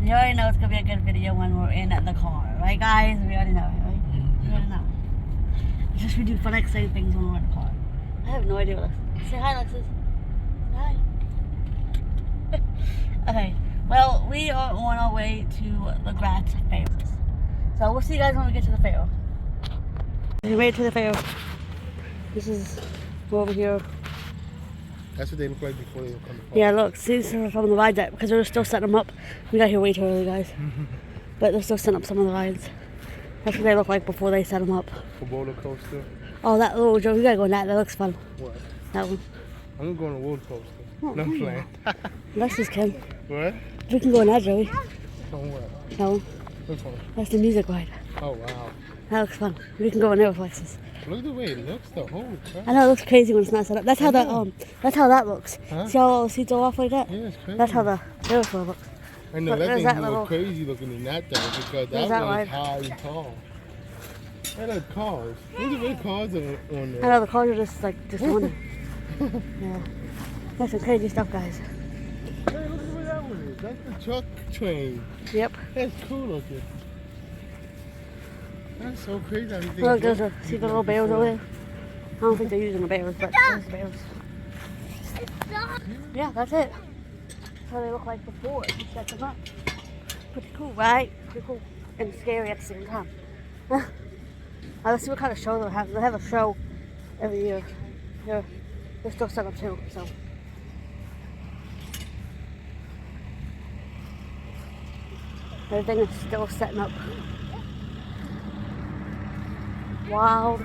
You already know it's gonna be a good video when we're in the car, right guys? We already know, right? We already know. It's just we do fun exciting things when we're in the car. I have no idea what this is. Say hi, Alexis. Say hi. Okay, well, we are on our way to the Gratz Fair. So we'll see you guys when we get to the fair. We made it to the fair. This is over here. That's what they look like before they come to Yeah, look, see some of the rides that, because they're still setting them up. We got here way too early, guys. But they're still setting up some of the rides. That's what they look like before they set them up. A roller coaster. Oh, that little Joe, we gotta go on that. That looks fun. What? That one. I'm gonna go on a roller coaster. Oh, no, I'm playing. That's just Kim. What? We can go on that, Joey. On what? That one. Which one? That's the music ride. Oh, wow. That looks fun. We can go on there with Alexis. Look at the way it looks though. Holy crap. I know it looks crazy when it's not set up. That's how that's how that looks. Huh? See how all the seats are off like that? Yeah, it's crazy. That's how the Ferris wheel looks. I know, Look, that there's thing's that more little- crazy looking than that though, because There's that that one ride. is high and tall. They like cars. Look at the cars on I there. know the cars are just one. Yeah. That's some crazy stuff, guys. Hey, look at where that one is. That's the truck train. Yep. That's cool looking. That's so crazy. Look, there's see the little bears over there? I don't think they're using the bears, but there's bears. Yeah, that's it. That's how they look like before you set them up. Pretty cool, right? Pretty cool. And scary at the same time. Let's see what kind of show they'll have. They'll have a show every year. They're still set up too, so. Everything is still setting up. Wild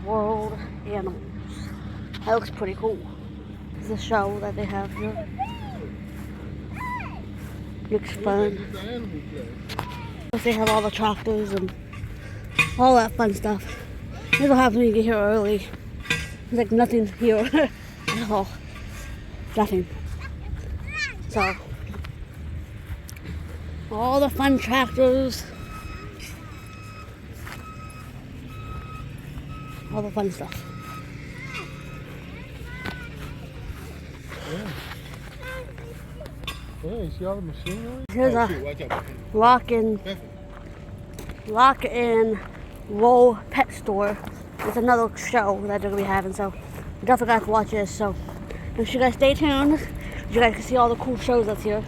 World Animals. That looks pretty cool. It's a show that they have here. Looks fun. They have all the tractors and all that fun stuff. This will happen when you get here early. There's like nothing here at all. Nothing. So, all the fun tractors. All the fun stuff. Yeah. Yeah, you see all the machinery? Here's a watch out. lock and roll pet store. It's another show that they're gonna be having, so you definitely got to watch this. So make sure you guys stay tuned. You guys can see all the cool shows that's here.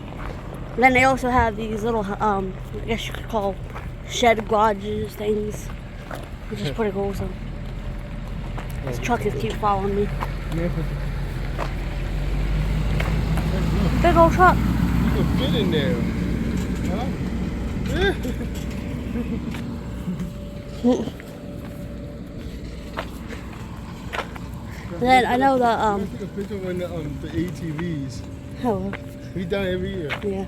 And then they also have these little, I guess you could call shed garages things, which is pretty cool. So this truck just keeps following me. Big old truck. You can fit in there. Huh? And then I know the I took a picture when the ATVs. Oh, We done it every year. yeah.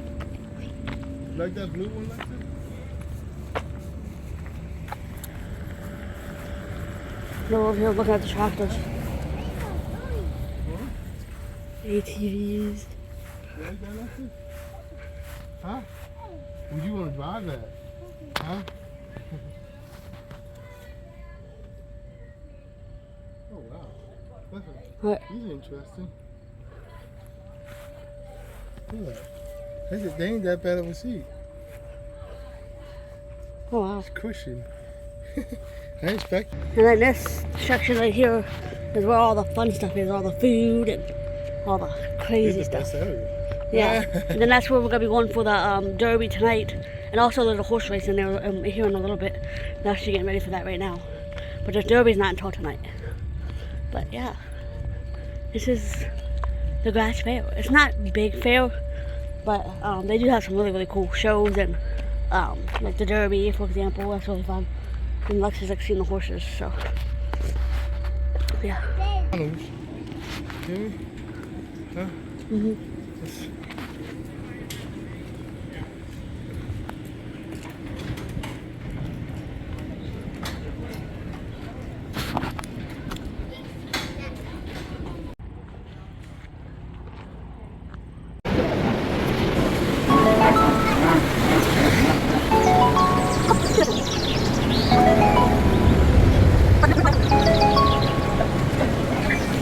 Like that blue one like that? They're over here looking at the tractors. Huh? ATVs. You like that like this? Huh? Would you want to drive that? Huh? Oh wow. What? These are interesting. Look at that. They ain't that bad of a seat. Oh wow. It's cushion. I expect. And then this section right here is where all the fun stuff is, all the food and all the crazy It's the stuff. best area. Yeah. And then that's where we're gonna be going for the derby tonight, and also there's a horse race in there here in a little bit. We're actually getting ready for that right now, but the derby's not until tonight. But yeah, this is the Gratz Fair. It's not a big fair, but they do have some really cool shows, and like the derby, for example. That's really fun. And Lex is like seeing the horses, so Yeah. Huh?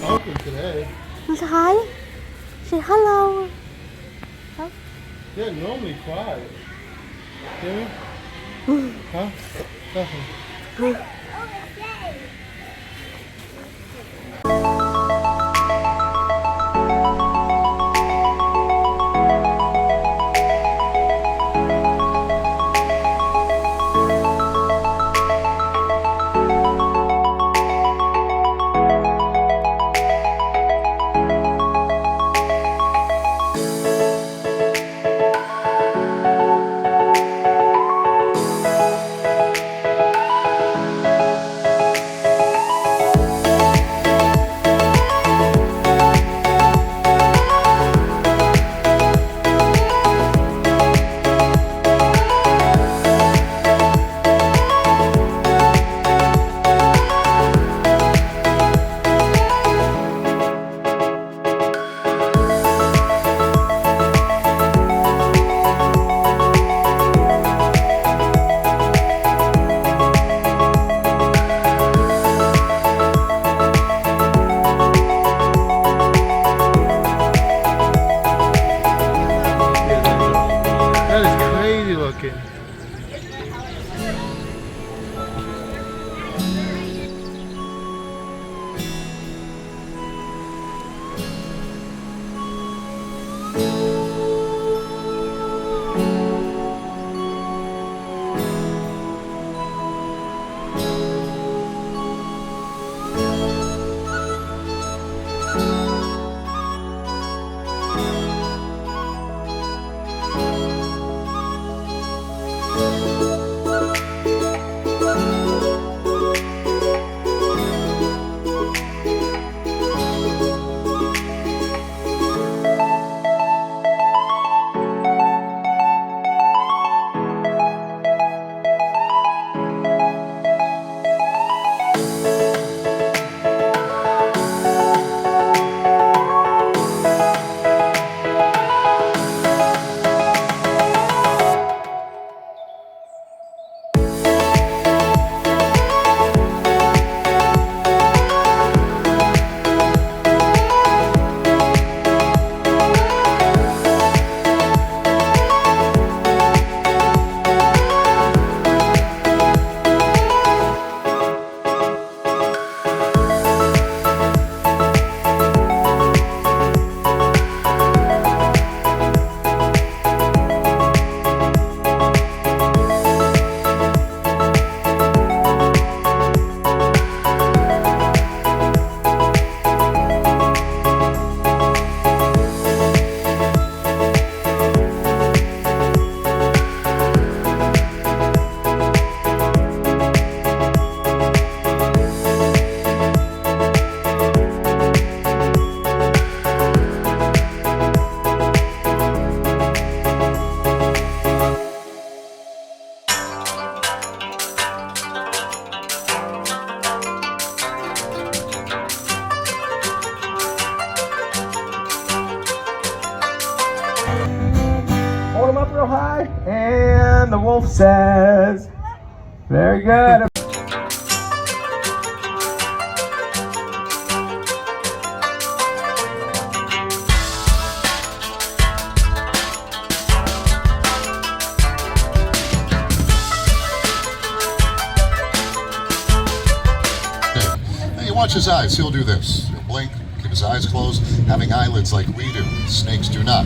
Open today. Say hi. Say hello. They're normally quiet. Jimmy? Huh? Nothing. Real high, and the wolf says, very good. Hey, watch his eyes, he'll do this. He'll blink, keep his eyes closed, having eyelids like we do. Snakes do not.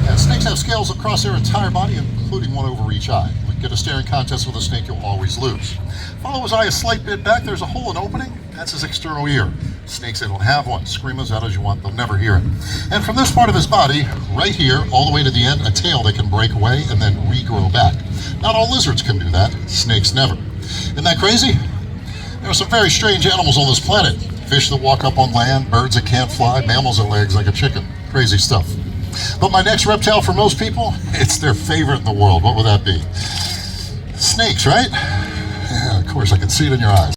And snakes have scales across their entire body, including one over each eye. If we get a staring contest with a snake, you'll always lose. Follow his eye a slight bit back, there's a hole, an opening, that's his external ear. Snakes, they don't have one. Scream as out as you want, they'll never hear it. And from this part of his body, right here, all the way to the end, a tail that can break away and then regrow back. Not all lizards can do that, snakes never. Isn't that crazy? There are some very strange animals on this planet. fish that walk up on land, birds that can't fly, mammals that lay eggs like a chicken. Crazy stuff. But my next reptile for most people, it's their favorite in the world. What would that be? Snakes, right? Yeah, of course, I can see it in your eyes.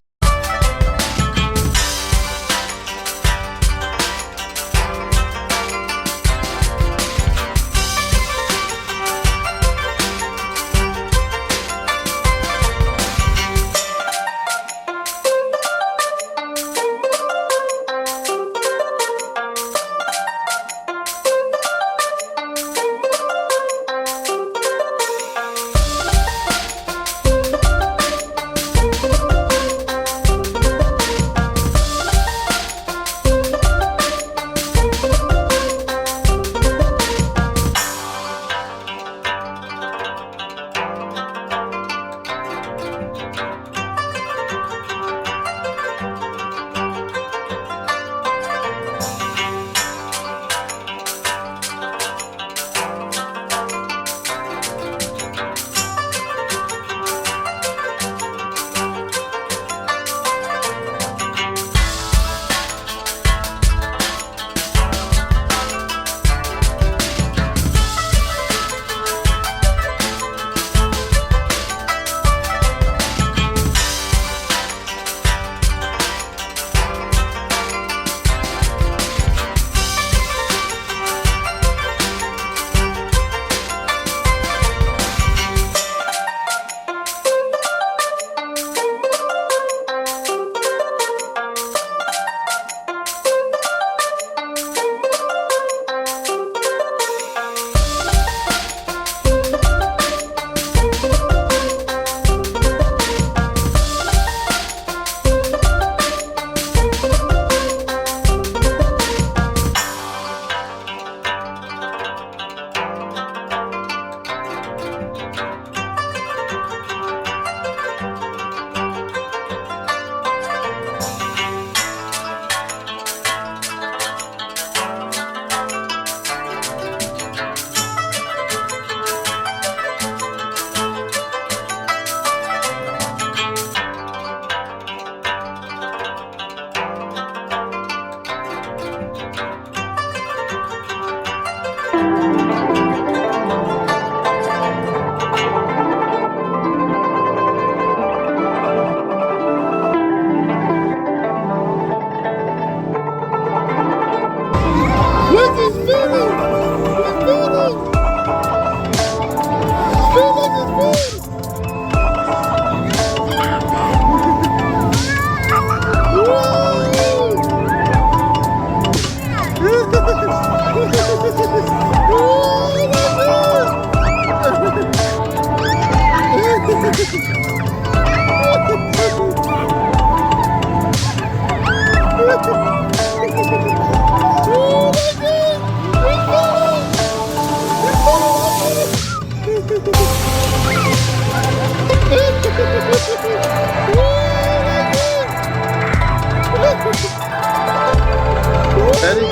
Ready?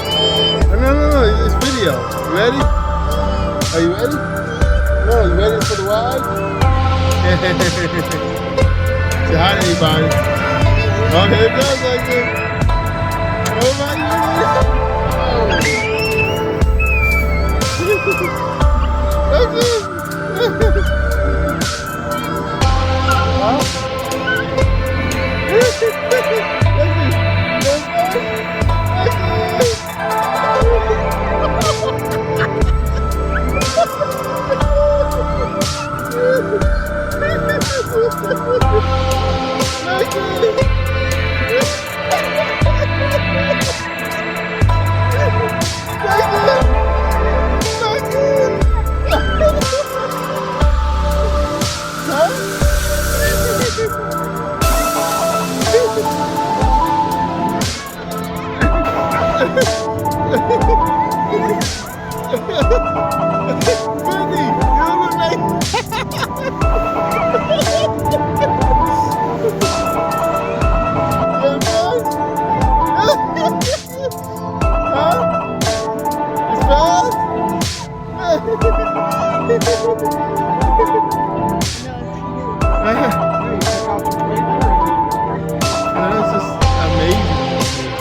No, it's video. You ready? Are you ready? No, you ready for the ride? Say hi to everybody. Okay, it goes like this. Everybody That's just amazing.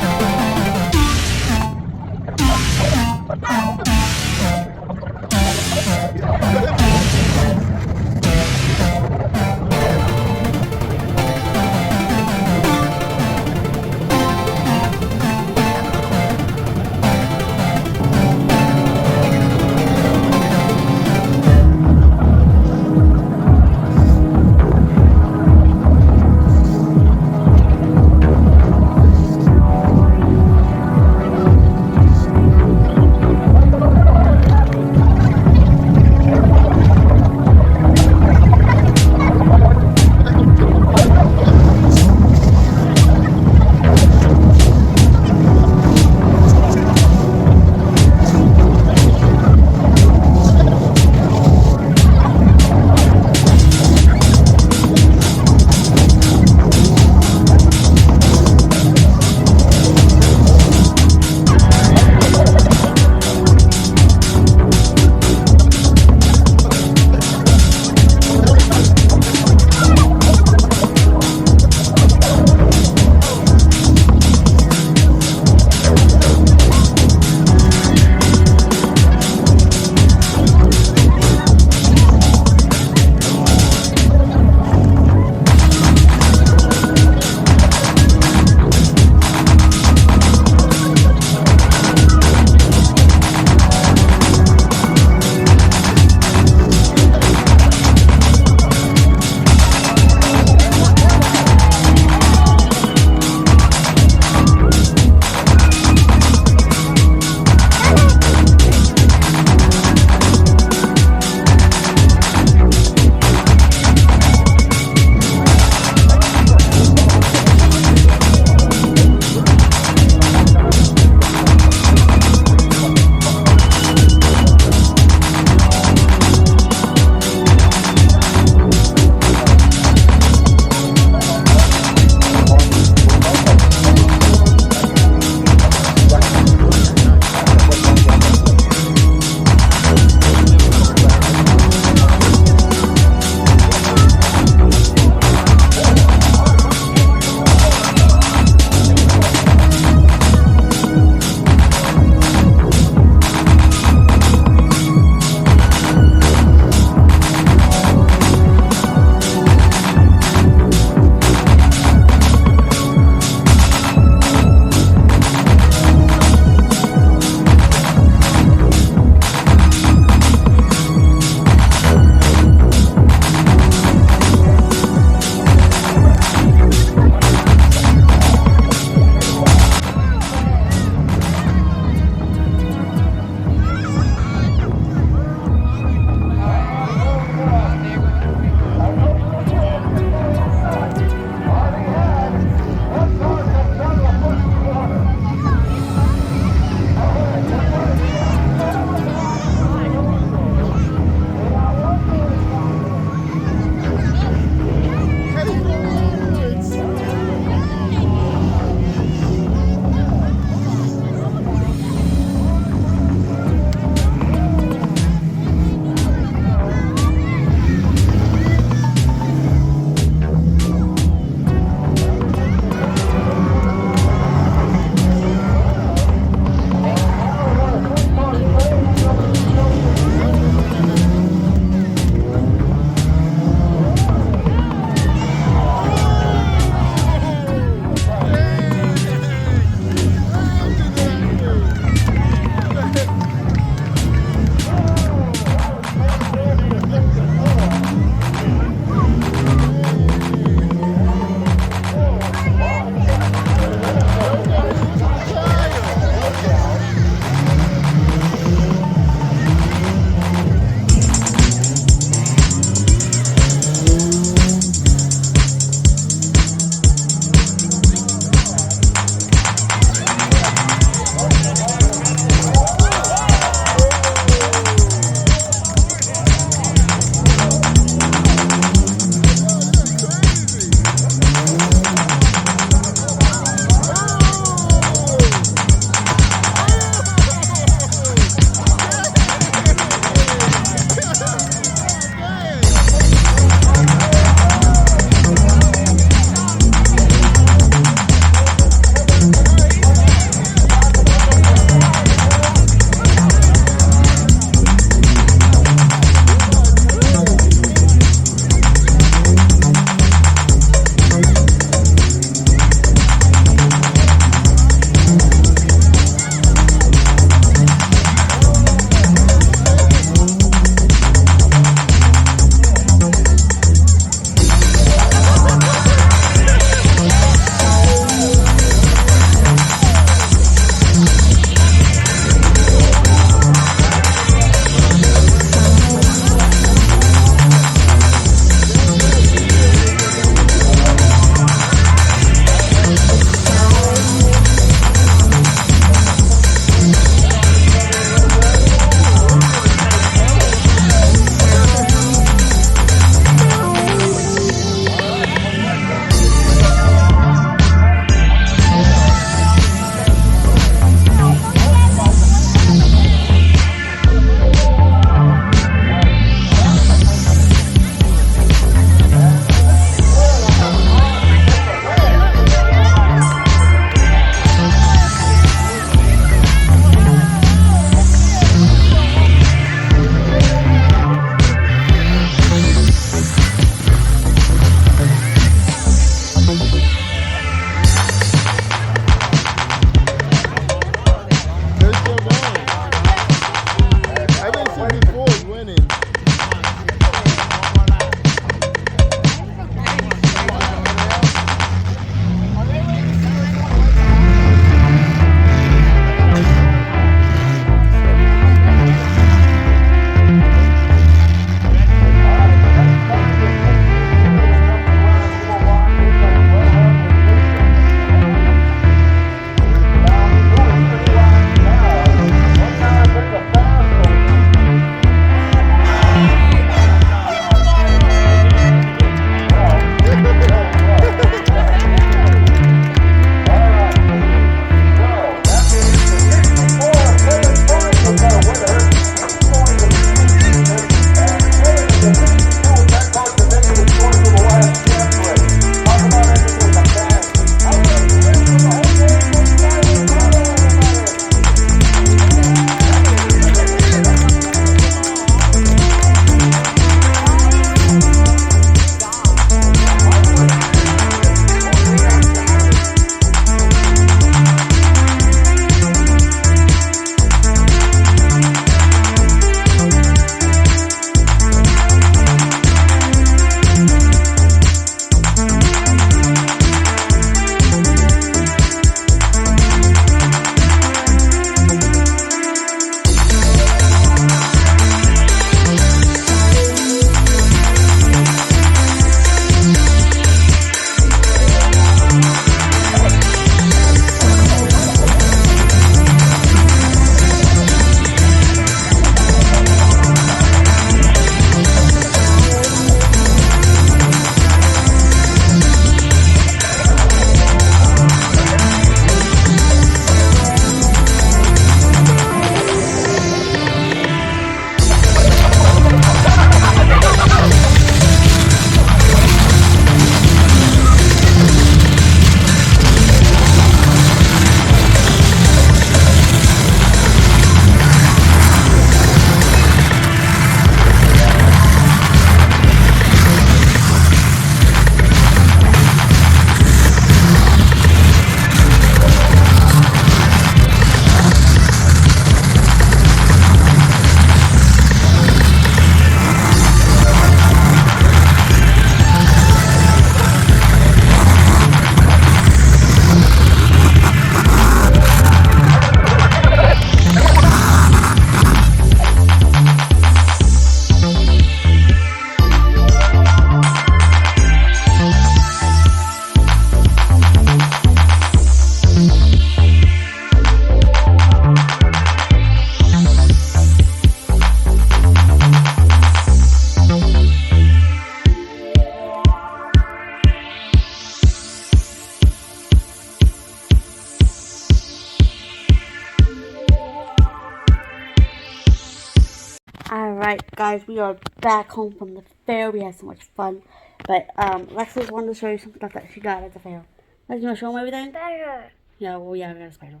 Alright, guys, we are back home from the fair. We had so much fun. But, Lexus wanted to show you some stuff that she got at the fair. Lex, you want to show them everything? Better. Yeah, well, yeah, we got a spider.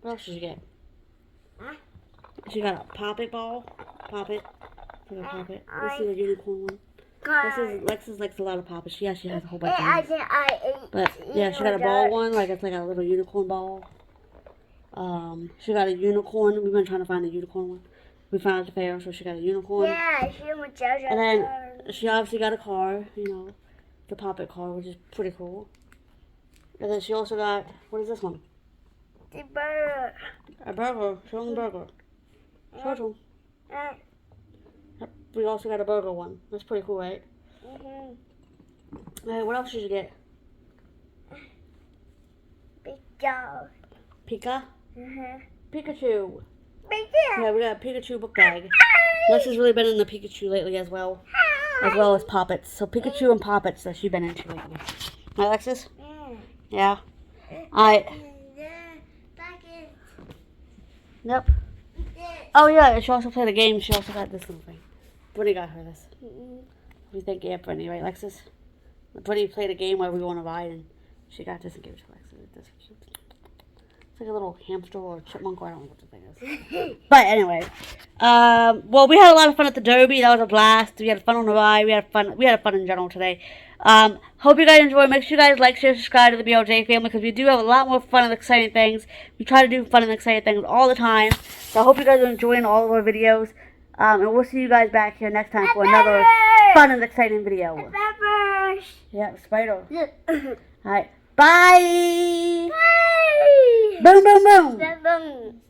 What else did you get? She got a pop-it ball. Pop-it. Pop-it. This is a unicorn one. Lexus likes a lot of pop-it. She actually has a whole bunch of these. But, yeah, she got a ball one. Like, it's like a little unicorn ball. She got a unicorn. We've been trying to find a unicorn one. We found it at the fair, so she got a unicorn. Yeah, she was just. And then she obviously got a car, you know, the pop-it car, which is pretty cool. And then she also got, what is this one? The burger. A burger. Show them the burger. Show it to them. Yep, we also got a burger one. That's pretty cool, right? Hey, what else did you get? Big dog. Pika? Pikachu. Big dog. Yeah, we got a Pikachu book bag. Lex has really been in the Pikachu lately as well as Poppets. So Pikachu and Poppets that she's been into lately. Right, Alexis? Yeah. Alright. Yep. Oh yeah, she also played a game. She also got this little thing. Brittany got her this. We thank yeah, Brittany, right, Alexis? Brittany played a game where we want to ride, and she got this and gave it to Alexis. It's like a little hamster or chipmunk, or I don't know what the thing is. But anyway, well, we had a lot of fun at the Derby. That was a blast. We had fun on the ride. We had fun in general today. Hope you guys enjoy. Make sure you guys like, share, subscribe to the BLJ family, because we do have a lot more fun and exciting things. We try to do fun and exciting things all the time. So I hope you guys are enjoying all of our videos. And we'll see you guys back here next time for another fun and exciting video. Peppers. Yeah, spider. Alright, bye! Bye. Boom, boom, boom! Boom.